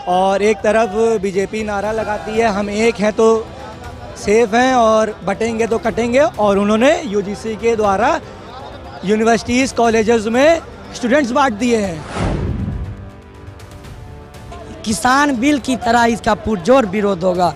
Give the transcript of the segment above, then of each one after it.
और एक तरफ बीजेपी नारा लगाती है हम एक हैं तो सेफ हैं और बटेंगे तो कटेंगे, और उन्होंने यूजीसी के द्वारा यूनिवर्सिटीज़ कॉलेजेस में स्टूडेंट्स बांट दिए हैं। किसान बिल की तरह इसका पुरजोर विरोध होगा।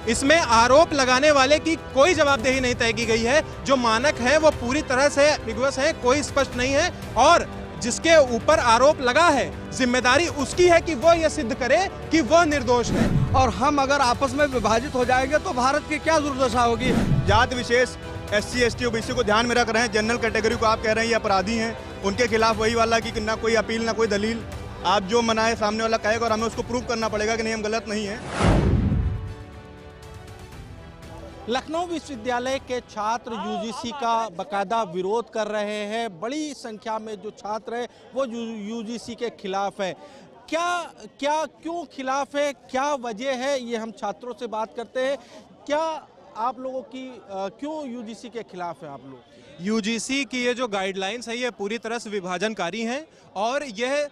इसमें आरोप लगाने वाले की कोई जवाबदेही नहीं तय की गई है। जो मानक है वो पूरी तरह से विवश है, कोई स्पष्ट नहीं है, और जिसके ऊपर आरोप लगा है जिम्मेदारी उसकी है कि वो ये सिद्ध करे कि वो निर्दोष है। और हम अगर आपस में विभाजित हो जाएंगे तो भारत की क्या दुर्दशा होगी। जात विशेष SC ST OBC को ध्यान में रख रहे हैं, जनरल कैटेगरी को आप कह रहे हैं ये अपराधी हैं, उनके खिलाफ वही वाला कि ना कोई अपील ना कोई दलील, आप जो मनाए सामने वाला कहेगा और हमें उसको प्रूव करना पड़ेगा कि नहीं हम गलत नहीं है। लखनऊ विश्वविद्यालय के छात्र यूजीसी का बाकायदा विरोध कर रहे हैं। बड़ी संख्या में जो छात्र हैं वो यूजीसी के खिलाफ है। क्यों खिलाफ है, क्या वजह है, ये हम छात्रों से बात करते हैं। क्या आप लोगों की क्यों यूजीसी के खिलाफ है आप लोग? यूजीसी की ये जो गाइडलाइंस है ये पूरी तरह से विभाजनकारी हैं और यह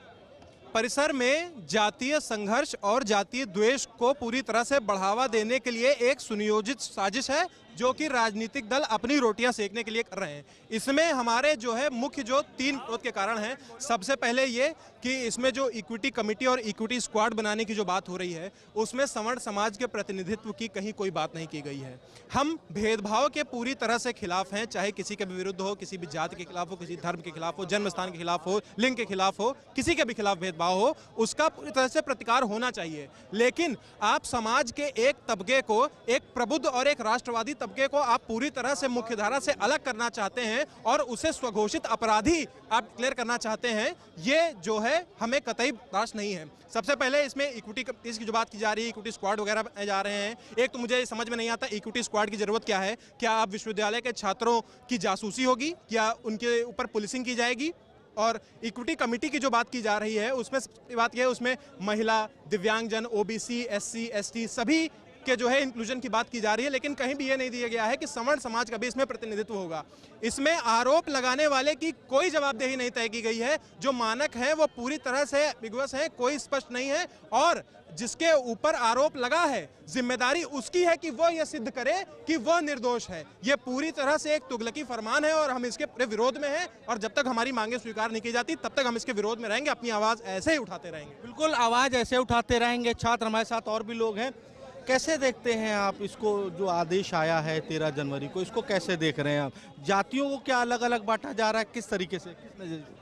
परिसर में जातीय संघर्ष और जातीय द्वेष को पूरी तरह से बढ़ावा देने के लिए एक सुनियोजित साजिश है जो कि राजनीतिक दल अपनी रोटियां सेकने के लिए कर रहे हैं। इसमें हमारे जो है मुख्य जो 3 विरोध के कारण हैं। सबसे पहले ये कि इसमें जो इक्विटी कमेटी और इक्विटी स्क्वाड बनाने की जो बात हो रही है उसमें सवर्ण समाज के प्रतिनिधित्व की कहीं कोई बात नहीं की गई है। हम भेदभाव के पूरी तरह से खिलाफ हैं, चाहे किसी के भी विरुद्ध हो, किसी भी जाति के खिलाफ हो, किसी धर्म के खिलाफ हो, जन्म स्थान के खिलाफ हो, लिंग के खिलाफ हो, किसी के भी खिलाफ भेदभाव हो, उसका पूरी तरह से प्रतिकार होना चाहिए। लेकिन आप समाज के एक तबके को, एक प्रबुद्ध और एक राष्ट्रवादी तबके को आप पूरी तरह से मुख्यधारा से अलग करना चाहते हैं और उसे स्वघोषित अपराधी आप डिक्लेयर करना चाहते हैं, ये जो है हमें कतई बर्दाश्त नहीं है। सबसे पहले इसमें इक्विटी की जो बात की जा रही है, इक्विटी स्क्वाड वगैरह बनाए जा रहे हैं। एक तो मुझे समझ में नहीं आता इक्विटी स्क्वाड की जरूरत क्या है। क्या आप विश्वविद्यालय के छात्रों की जासूसी होगी, क्या उनके ऊपर पुलिसिंग की जाएगी? और इक्विटी कमेटी की जो बात की जा रही है उसमें बात यह है उसमें महिला, दिव्यांगजन, OBC, SC ST सभी के जो है इंक्लूजन की बात की जा रही है, लेकिन कहीं भी ये नहीं दिया गया है कि सवर्ण समाज का भी इसमें प्रतिनिधित्व होगा। इसमें आरोप लगाने वाले की कोई जवाबदेही नहीं तय की गई है। जो मानक है वो पूरी तरह से विवश है, कोई स्पष्ट नहीं है, और जिसके ऊपर आरोप लगा है जिम्मेदारी उसकी है कि वो ये सिद्ध करे कि वो निर्दोष है। ये पूरी तरह से एक तुगलकी फरमान है और हम इसके पूरे विरोध में हैं, और जब तक हमारी मांगे स्वीकार नहीं की जाती तब तक हम इसके विरोध में रहेंगे, अपनी आवाज ऐसे ही उठाते रहेंगे। बिल्कुल, आवाज ऐसे उठाते रहेंगे। छात्र हमारे साथ और भी लोग हैं। कैसे देखते हैं आप इसको, जो आदेश आया है 13 जनवरी को, इसको कैसे देख रहे हैं आप? जातियों को क्या अलग अलग बांटा जा रहा है, किस तरीके से, किस नजर से?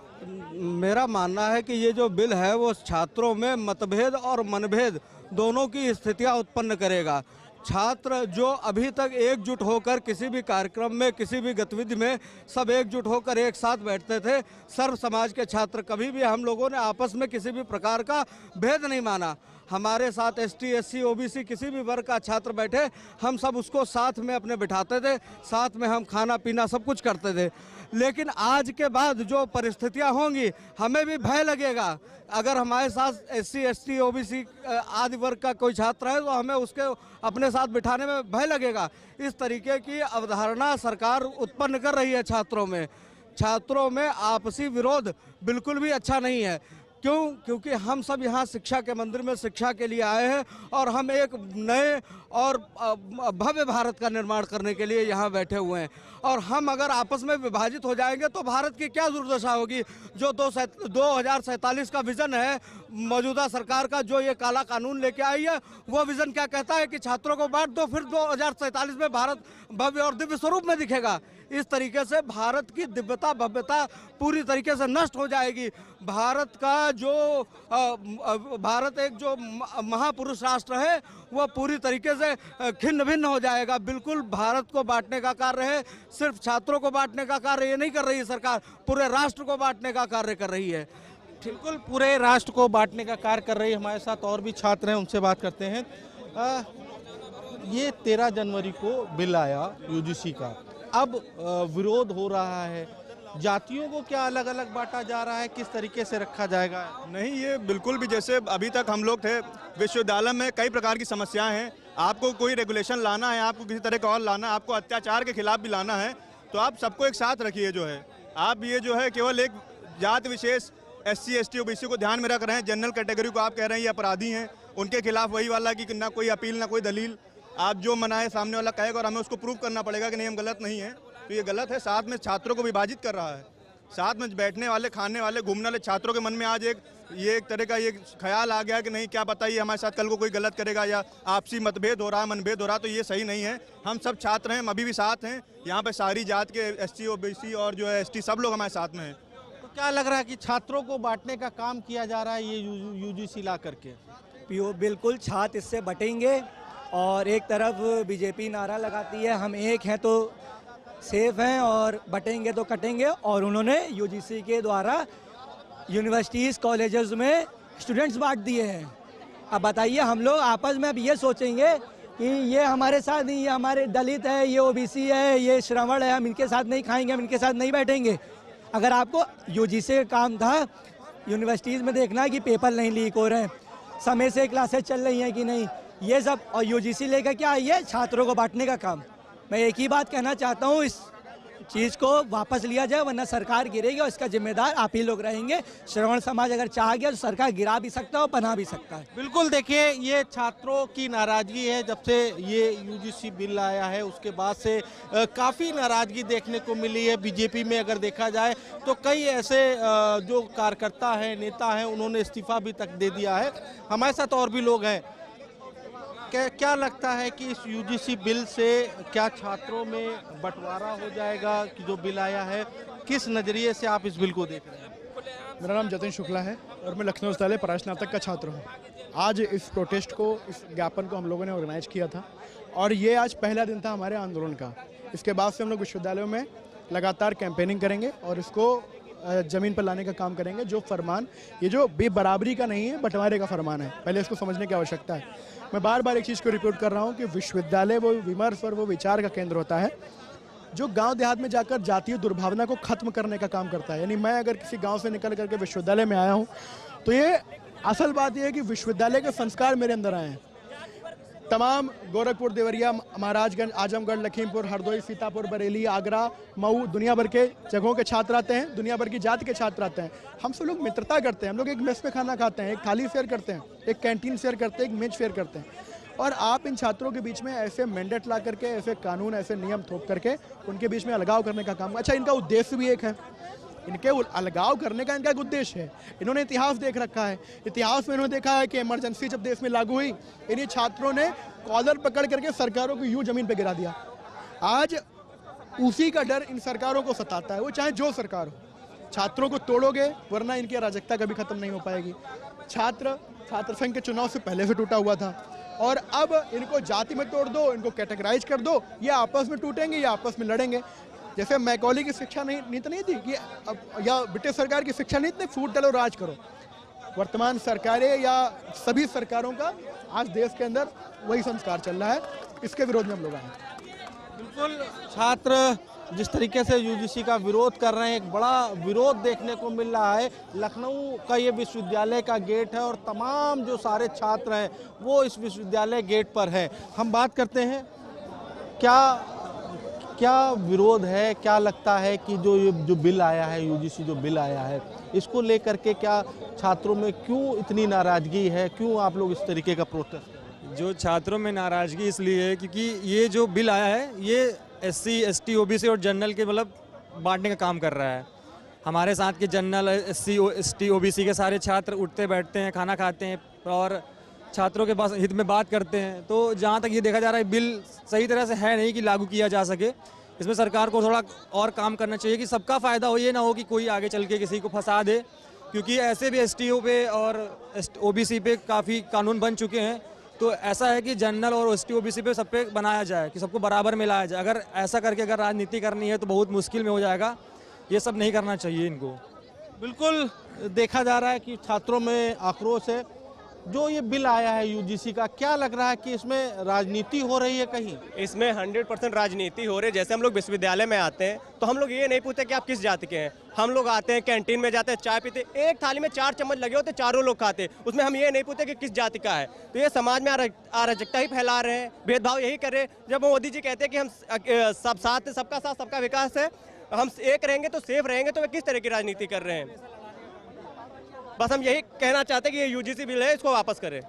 मेरा मानना है कि ये जो बिल है वो छात्रों में मतभेद और मनभेद दोनों की स्थितियां उत्पन्न करेगा। छात्र जो अभी तक एकजुट होकर किसी भी कार्यक्रम में, किसी भी गतिविधि में सब एकजुट होकर एक साथ बैठते थे, सर्व समाज के छात्र, कभी भी हम लोगों ने आपस में किसी भी प्रकार का भेद नहीं माना। हमारे साथ ST SC OBC किसी भी वर्ग का छात्र बैठे, हम सब उसको साथ में अपने बिठाते थे, साथ में हम खाना पीना सब कुछ करते थे। लेकिन आज के बाद जो परिस्थितियां होंगी हमें भी भय लगेगा। अगर हमारे साथ SC ST OBC आदि वर्ग का कोई छात्र है तो हमें उसके अपने साथ बिठाने में भय लगेगा। इस तरीके की अवधारणा सरकार उत्पन्न कर रही है छात्रों में। छात्रों में आपसी विरोध बिल्कुल भी अच्छा नहीं है। क्यों? क्योंकि हम सब यहाँ शिक्षा के मंदिर में शिक्षा के लिए आए हैं और हम एक नए और भव्य भारत का निर्माण करने के लिए यहाँ बैठे हुए हैं। और हम अगर आपस में विभाजित हो जाएंगे तो भारत की क्या दुर्दशा होगी। जो 2047 का विज़न है मौजूदा सरकार का, जो ये काला कानून लेके आई है, वो विज़न क्या कहता है कि छात्रों को बांट दो, फिर 2047 में भारत भव्य और दिव्य स्वरूप में दिखेगा। इस तरीके से भारत की दिव्यता भव्यता पूरी तरीके से नष्ट हो जाएगी। भारत का जो भारत एक जो महापुरुष राष्ट्र है वह पूरी तरीके से खिन्न भिन्न हो जाएगा। बिल्कुल भारत को बांटने का कार्य है, सिर्फ छात्रों को बांटने का कार्य ये नहीं कर रही है सरकार, पूरे राष्ट्र को बांटने का कार्य कर रही है। बिल्कुल, पूरे राष्ट्र को बांटने का कार्य कर रही है। हमारे साथ और भी छात्र हैं, उनसे बात करते हैं। ये 13 जनवरी को बिल आया यूजीसी का, अब विरोध हो रहा है, जातियों को क्या अलग अलग बांटा जा रहा है, किस तरीके से रखा जाएगा? नहीं, ये बिल्कुल भी, जैसे अभी तक हम लोग थे, विश्वविद्यालय में कई प्रकार की समस्याएं हैं। आपको कोई रेगुलेशन लाना है, आपको किसी तरह का और लाना है, आपको अत्याचार के खिलाफ भी लाना है, तो आप सबको एक साथ रखिए। जो है आप ये जो है केवल एक जात विशेष SC ST OBC को ध्यान में रख रहे हैं, जनरल कैटेगरी को आप कह रहे हैं ये अपराधी हैं, उनके खिलाफ वही वाला कि ना कोई अपील ना कोई दलील। आप जो मनाए सामने वाला कहेगा और हमें उसको प्रूव करना पड़ेगा कि नहीं हम गलत नहीं है, तो ये गलत है। साथ में छात्रों को विभाजित कर रहा है, साथ में बैठने वाले, खाने वाले, घूमने वाले छात्रों के मन में आज एक तरह का ये ख्याल आ गया कि नहीं क्या पता ये हमारे साथ कल को कोई गलत करेगा या आपसी मतभेद हो रहा है, मनभेद हो रहा है, तो ये सही नहीं है। हम सब छात्र हैं, हम अभी भी साथ हैं, यहाँ पे सारी जात के SC OBC और जो है ST सब लोग हमारे साथ में हैं। तो क्या लग रहा है कि छात्रों को बांटने का काम किया जा रहा है ये UGC ला करके? बिल्कुल, छात्र इससे बटेंगे और एक तरफ बीजेपी नारा लगाती है हम एक हैं तो सेफ हैं और बटेंगे तो कटेंगे, और उन्होंने UGC के द्वारा यूनिवर्सिटीज़ कॉलेजेस में स्टूडेंट्स बांट दिए हैं। अब बताइए, हम लोग आपस में अब ये सोचेंगे कि ये हमारे साथ नहीं, ये हमारे दलित है, ये OBC है, ये श्रवण है, हम इनके साथ नहीं खाएंगे, हम इनके साथ नहीं बैठेंगे। अगर आपको UGC का काम था यूनिवर्सिटीज़ में देखना कि पेपर नहीं लीक हो रहे हैं, समय से क्लासेस चल रही हैं कि नहीं, ये सब, और UGC लेकर क्या आई है छात्रों को बांटने का काम। मैं एक ही बात कहना चाहता हूँ, इस चीज़ को वापस लिया जाए वरना सरकार गिरेगी और इसका जिम्मेदार आप ही लोग रहेंगे। श्रवण समाज अगर चाह गया तो सरकार गिरा भी सकता है और बना भी सकता है। बिल्कुल, देखिए ये छात्रों की नाराजगी है। जब से ये UGC बिल आया है उसके बाद से काफ़ी नाराजगी देखने को मिली है। बीजेपी में अगर देखा जाए तो कई ऐसे जो कार्यकर्ता हैं, नेता हैं, उन्होंने इस्तीफा भी तक दे दिया है। हमारे साथ और भी लोग हैं। क्या लगता है कि इस UGC बिल से क्या छात्रों में बंटवारा हो जाएगा कि जो बिल आया है, किस नज़रिए से आप इस बिल को देख रहे हैं? मेरा नाम जतिन शुक्ला है और मैं लखनऊ विश्वविद्यालय परास्नातक का छात्र हूँ। आज इस प्रोटेस्ट को, इस ज्ञापन को हम लोगों ने ऑर्गेनाइज किया था और ये आज पहला दिन था हमारे आंदोलन का। इसके बाद से हम लोग विश्वविद्यालयों में लगातार कैंपेनिंग करेंगे और इसको ज़मीन पर लाने का काम करेंगे। जो फरमान, ये जो बेबराबरी का नहीं है, बंटवारे का फरमान है, पहले इसको समझने की आवश्यकता है। मैं बार बार एक चीज़ को रिपोर्ट कर रहा हूँ कि विश्वविद्यालय वो विमर्श और वो विचार का केंद्र होता है जो गांव देहात में जाकर जातीय दुर्भावना को खत्म करने का काम करता है। यानी मैं अगर किसी गांव से निकल करके विश्वविद्यालय में आया हूँ तो ये असल बात यह है कि विश्वविद्यालय के संस्कार मेरे अंदर आए हैं। तमाम गोरखपुर, देवरिया, महाराजगंज, आजमगढ़, लखीमपुर, हरदोई, सीतापुर, बरेली, आगरा, मऊ, दुनिया भर के जगहों के छात्र आते हैं, दुनिया भर की जाति के छात्र आते हैं। हम सब लोग मित्रता करते हैं, हम लोग एक मेस में खाना खाते हैं, एक थाली शेयर करते हैं, एक कैंटीन शेयर करते हैं, एक मेज शेयर करते हैं। और आप इन छात्रों के बीच में ऐसे मैंडेट ला करके, ऐसे कानून, ऐसे नियम थोप करके उनके बीच में अलगाव करने का काम। अच्छा, इनका उद्देश्य भी एक है, इनके अलगाव करने का इनका एक उद्देश्य है। इन्होंने इतिहास देख रखा है, इतिहास में इन्होंने देखा है कि इमरजेंसी जब देश में लागू हुई, इन्हीं छात्रों ने कॉलर पकड़ करके सरकारों को यूं जमीन पे गिरा दिया। आज उसी का डर इन सरकारों को सताता है, वो चाहे जो सरकार हो। छात्रों को तोड़ोगे वरना इनकी अराजकता कभी खत्म नहीं हो पाएगी। छात्र संघ के चुनाव से पहले से टूटा हुआ था और अब इनको जाति में तोड़ दो, इनको कैटेगराइज कर दो, ये आपस में टूटेंगे, ये आपस में लड़ेंगे। जैसे मैकॉली की शिक्षा नीति नहीं थी कि या ब्रिटिश सरकार की शिक्षा नीति ने फूट डालो राज करो। वर्तमान सरकारें या सभी सरकारों का आज देश के अंदर वही संस्कार चल रहा है, इसके विरोध में हम लोग आए। बिल्कुल, छात्र जिस तरीके से UGC का विरोध कर रहे हैं, एक बड़ा विरोध देखने को मिल रहा है। लखनऊ का ये विश्वविद्यालय का गेट है और तमाम जो सारे छात्र हैं वो इस विश्वविद्यालय गेट पर है। हम बात करते हैं, क्या विरोध है, क्या लगता है कि जो बिल आया है, UGC जो बिल आया है, इसको लेकर के क्या छात्रों में क्यों इतनी नाराजगी है, क्यों आप लोग इस तरीके का प्रोटेस्ट? जो छात्रों में नाराजगी इसलिए है क्योंकि ये जो बिल आया है ये SC ST OBC और जनरल के मतलब बांटने का काम कर रहा है। हमारे साथ के जनरल, SC ST OBC के सारे छात्र उठते बैठते हैं, खाना खाते हैं और छात्रों के पास हित में बात करते हैं। तो जहाँ तक ये देखा जा रहा है बिल सही तरह से है नहीं कि लागू किया जा सके। इसमें सरकार को थोड़ा और काम करना चाहिए कि सबका फ़ायदा हो, ये ना हो कि कोई आगे चल के किसी को फंसा दे, क्योंकि ऐसे भी STO पे और OBC पे काफ़ी कानून बन चुके हैं। तो ऐसा है कि जनरल और ST OBC पे सब पे बनाया जाए कि सबको बराबर में लाया जाए। अगर ऐसा करके अगर राजनीति करनी है तो बहुत मुश्किल में हो जाएगा। ये सब नहीं करना चाहिए इनको। बिल्कुल, देखा जा रहा है कि छात्रों में आक्रोश है। जो ये बिल आया है UGC का, क्या लग रहा है कि इसमें राजनीति हो रही है कहीं? इसमें 100% राजनीति हो रही है। जैसे हम लोग विश्वविद्यालय में आते हैं तो हम लोग ये नहीं पूछते कि आप किस जाति के हैं। हम लोग आते हैं, कैंटीन में जाते हैं, चाय पीते, एक थाली में 4 चम्मच लगे होते, चारों लोग खाते, उसमें हम ये नहीं पूछते कि किस जाति का है। तो ये समाज में अराजकता ही फैला रहे हैं, भेदभाव यही कर रहे हैं। जब मोदी जी कहते हैं कि हम सब साथ, सबका साथ सबका विकास है, हम एक रहेंगे तो सेफ रहेंगे, तो वे किस तरह की राजनीति कर रहे हैं? बस हम यही कहना चाहते हैं कि ये यूजीसी बिल है, इसको वापस करें।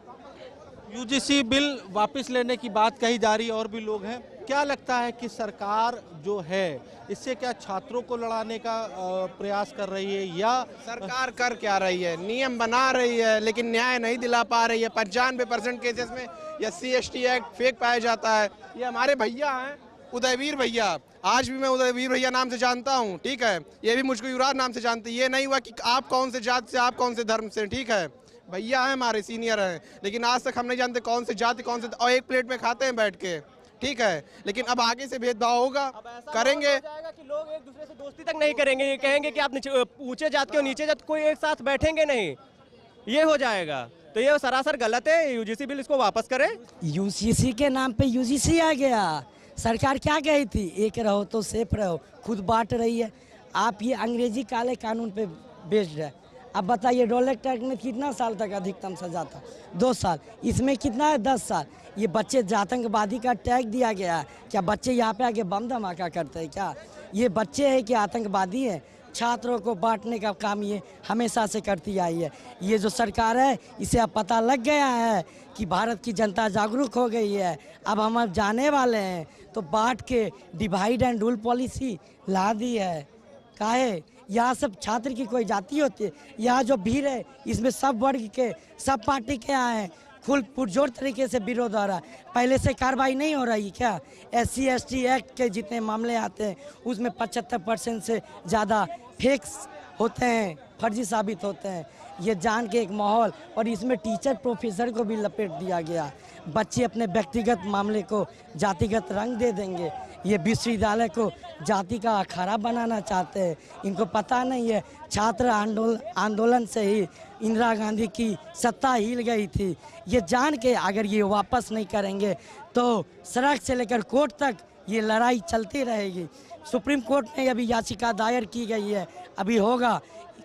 यूजीसी बिल वापस लेने की बात कही जा रही है, और भी लोग हैं। क्या लगता है कि सरकार जो है इससे क्या छात्रों को लड़ाने का प्रयास कर रही है, या सरकार कर क्या रही है? नियम बना रही है लेकिन न्याय नहीं दिला पा रही है। 95% केसेस में SC/ST एक्ट फेक पाया जाता है। ये हमारे भैया हैं, उदयवीर भैया, आज भी मैं उदयवीर भैया नाम से जानता हूँ, ठीक है। ये भी मुझको युवराज नाम से जानते। ये नहीं हुआ कि आप कौन से जात से, आप कौन से धर्म से, ठीक है। भैया हैं हमारे, सीनियर हैं, लेकिन आज तक हम नहीं जानते कौन से जाति, कौन से, और एक प्लेट में खाते हैं बैठ के, ठीक है। लेकिन अब आगे से भेदभाव होगा, करेंगे कि लोग एक दूसरे से दोस्ती तक नहीं करेंगे। ये कहेंगे कि आप ऊंचे जात के और नीचे जात कोई एक साथ बैठेंगे नहीं, ये हो जाएगा। तो ये सरासर गलत है। यूजीसी बिल इसको वापस करें। यूजीसी के नाम पे यूजीसी आ गया। सरकार क्या कही थी? एक रहो तो सेफ रहो, खुद बांट रही है। आप ये अंग्रेजी काले कानून पे बेस्ड है। अब बताइए, रोलेक्स एक्ट में कितना साल तक अधिकतम सजा था? 2 साल। इसमें कितना है? 10 साल। ये बच्चे आतंकवादी का टैग दिया गया है। क्या बच्चे यहाँ पे आके बम धमाका करते हैं क्या? ये बच्चे हैं कि आतंकवादी हैं? छात्रों को बांटने का काम ये हमेशा से करती आई है। ये जो सरकार है, इसे अब पता लग गया है कि भारत की जनता जागरूक हो गई है। अब हम जाने वाले हैं, तो बांट के डिवाइड एंड रूल पॉलिसी ला दी है। काहे? यहाँ सब छात्र की कोई जाति होती है? यहाँ जो भीड़ है, इसमें सब वर्ग के, सब पार्टी के आए हैं। खुल पुरजोर तरीके से विरोध हो रहा है। पहले से कार्रवाई नहीं हो रही क्या? SC/ST एक्ट के जितने मामले आते हैं, उसमें 75% से ज़्यादा फेक्स होते हैं, फर्जी साबित होते हैं। ये जान के एक माहौल, और इसमें टीचर प्रोफेसर को भी लपेट दिया गया। बच्चे अपने व्यक्तिगत मामले को जातिगत रंग दे देंगे। ये विश्वविद्यालय को जाति का अखाड़ा बनाना चाहते हैं। इनको पता नहीं है, छात्र आंदोलन से ही इंदिरा गांधी की सत्ता हिल गई थी। ये जान के अगर ये वापस नहीं करेंगे तो सड़क से लेकर कोर्ट तक ये लड़ाई चलती रहेगी। सुप्रीम कोर्ट में अभी याचिका दायर की गई है, अभी होगा।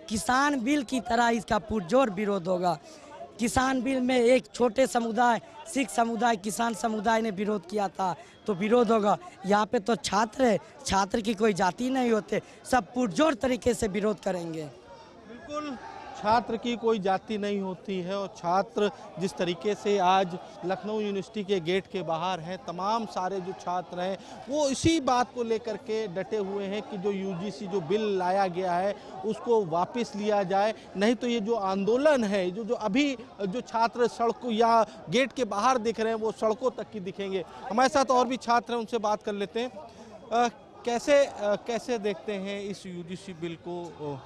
किसान बिल की तरह इसका पुरजोर विरोध होगा। किसान बिल में एक छोटे समुदाय, सिख समुदाय, किसान समुदाय ने विरोध किया था, तो विरोध होगा। यहाँ पे तो छात्र है, छात्र की कोई जाति नहीं होते, सब पुरजोर तरीके से विरोध करेंगे। बिल्कुल, छात्र की कोई जाति नहीं होती है। और छात्र जिस तरीके से आज लखनऊ यूनिवर्सिटी के गेट के बाहर हैं, तमाम सारे जो छात्र हैं वो इसी बात को लेकर के डटे हुए हैं कि जो यूजीसी जो बिल लाया गया है उसको वापस लिया जाए। नहीं तो ये जो आंदोलन है, जो अभी जो छात्र सड़कों या गेट के बाहर दिख रहे हैं, वो सड़कों तक की दिखेंगे। हमारे साथ और भी छात्र हैं, उनसे बात कर लेते हैं। कैसे देखते हैं इस यूजीसी बिल को?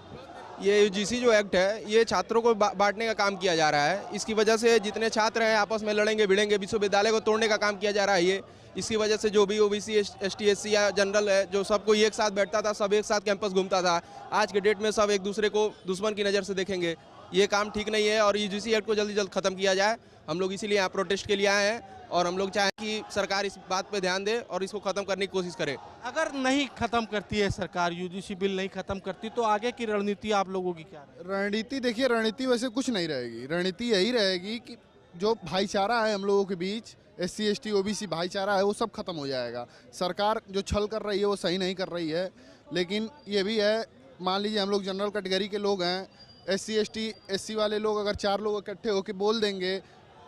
ये यूजीसी जो एक्ट है, ये छात्रों को बांटने का काम किया जा रहा है। इसकी वजह से जितने छात्र हैं आपस में लड़ेंगे भिड़ेंगे, विश्वविद्यालय को तोड़ने का काम किया जा रहा है। ये इसकी वजह से जो भी OBC ST SC या जनरल है, जो सब कोई एक साथ बैठता था, सब एक साथ कैंपस घूमता था, आज के डेट में सब एक दूसरे को दुश्मन की नज़र से देखेंगे। ये काम ठीक नहीं है और यूजीसी एक्ट को जल्दी जल्द खत्म किया जाए। हम लोग इसीलिए यहाँ प्रोटेस्ट के लिए आए हैं और हम लोग चाहें कि सरकार इस बात पे ध्यान दे और इसको खत्म करने की कोशिश करे। अगर नहीं खत्म करती है सरकार, यूजीसी बिल नहीं खत्म करती, तो आगे की रणनीति आप लोगों की क्या है? रणनीति देखिए, रणनीति वैसे कुछ नहीं रहेगी। रणनीति यही रहेगी कि जो भाईचारा है हम लोगों के बीच, SC ST OBC भाईचारा है, वो सब खत्म हो जाएगा। सरकार जो छल कर रही है वो सही नहीं कर रही है। लेकिन ये भी है, मान लीजिए हम लोग जनरल कैटेगरी के लोग हैं, SC ST SC वाले लोग अगर 4 लोग इकट्ठे होकर बोल देंगे,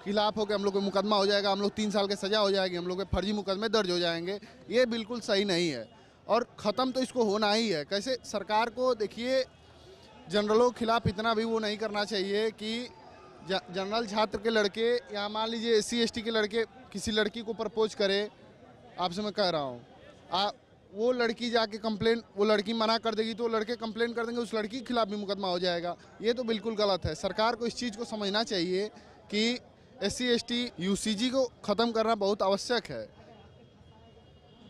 खिलाफ होकर हम लोग को मुकदमा हो जाएगा, हम लोग 3 साल की सज़ा हो जाएगी, हम लोग के फर्जी मुकदमे दर्ज हो जाएंगे। ये बिल्कुल सही नहीं है और ख़त्म तो इसको होना ही है। कैसे सरकार को देखिए, जनरलों के खिलाफ इतना भी वो नहीं करना चाहिए कि जनरल छात्र के लड़के या मान लीजिए SC ST के लड़के किसी लड़की को प्रपोज करे। आपसे मैं कह रहा हूँ, वो लड़की जाके कंप्लेन, वो लड़की मना कर देगी तो लड़के कंप्लेन कर देंगे, उस लड़की के खिलाफ भी मुकदमा हो जाएगा। ये तो बिल्कुल गलत है। सरकार को इस चीज़ को समझना चाहिए कि SC ST UCG को ख़त्म करना बहुत आवश्यक है।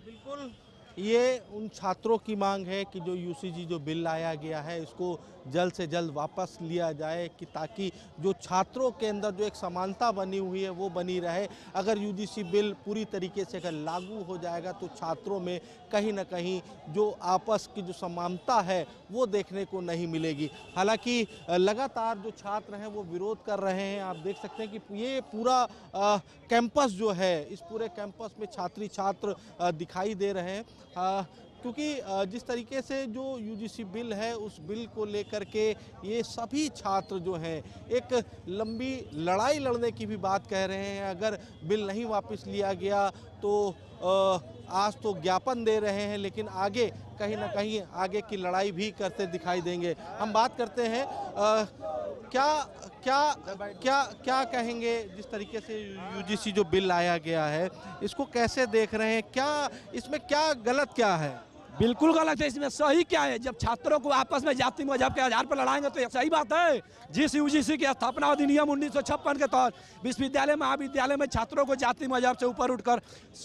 बिल्कुल, ये उन छात्रों की मांग है कि जो यूजीसी जो बिल लाया गया है इसको जल्द से जल्द वापस लिया जाए, कि ताकि जो छात्रों के अंदर जो एक समानता बनी हुई है वो बनी रहे। अगर यूजीसी बिल पूरी तरीके से अगर लागू हो जाएगा तो छात्रों में कहीं ना कहीं जो आपस की जो समानता है वो देखने को नहीं मिलेगी। हालांकि लगातार जो छात्र हैं वो विरोध कर रहे हैं। आप देख सकते हैं कि ये पूरा कैंपस जो है, इस पूरे कैंपस में छात्र दिखाई दे रहे हैं। क्योंकि जिस तरीके से जो यूजीसी बिल है उस बिल को लेकर के ये सभी छात्र जो हैं एक लंबी लड़ाई लड़ने की भी बात कह रहे हैं। अगर बिल नहीं वापस लिया गया तो आज तो ज्ञापन दे रहे हैं, लेकिन आगे कहीं ना कहीं आगे की लड़ाई भी करते दिखाई देंगे। हम बात करते हैं क्या क्या क्या क्या कहेंगे जिस तरीके से यूजीसी जो बिल लाया गया है इसको कैसे देख रहे हैं, क्या इसमें क्या गलत क्या है? बिल्कुल गलत है, इसमें सही क्या है? जब छात्रों को आपस में जाति मजहब के आधार पर लड़ाएंगे तो ये सही बात है। जिस यूजीसी की स्थापना अधिनियम 1956 के तहत विश्वविद्यालय महाविद्यालय में छात्रों को जाति मजहब से ऊपर उठकर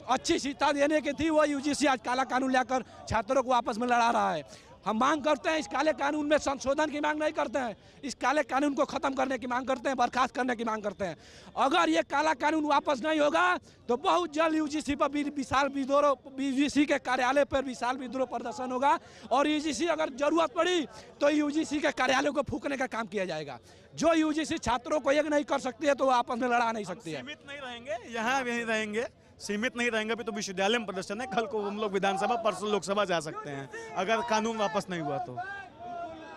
अच्छी शिक्षा देने की थी, वो यूजीसी आज काला कानून लाकर छात्रों को आपस में लड़ा रहा है। हम मांग करते हैं इस काले कानून में संशोधन की मांग नहीं करते हैं, इस काले कानून को खत्म करने की मांग करते हैं, बर्खास्त करने की मांग करते हैं। अगर ये काला कानून वापस नहीं होगा तो बहुत जल्द यूजीसी पर विशाल विद्रोह, यूजीसी के कार्यालय पर विशाल विद्रोह प्रदर्शन होगा और यूजीसी अगर जरूरत पड़ी तो यूजीसी के कार्यालय को फूकने का काम किया जाएगा। जो यूजीसी छात्रों को एक नहीं कर सकती है तो वो आपस में लड़ा नहीं सकती है। सीमित नहीं रहेंगे, यहाँ भी रहेंगे, सीमित नहीं रहेंगे। अभी तो विश्वविद्यालय में प्रदर्शन है, कल को हम लोग विधानसभा, परसों लोकसभा जा सकते हैं अगर कानून वापस नहीं हुआ तो।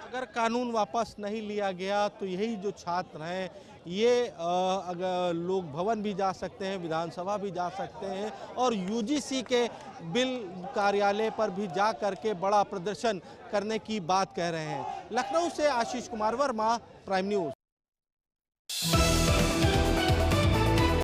अगर कानून वापस नहीं लिया गया तो यही जो छात्र हैं ये अगर लोक भवन भी जा सकते हैं, विधानसभा भी जा सकते हैं और यूजीसी के बिल कार्यालय पर भी जा करके बड़ा प्रदर्शन करने की बात कह रहे हैं। लखनऊ से आशीष कुमार वर्मा, प्राइम न्यूज़।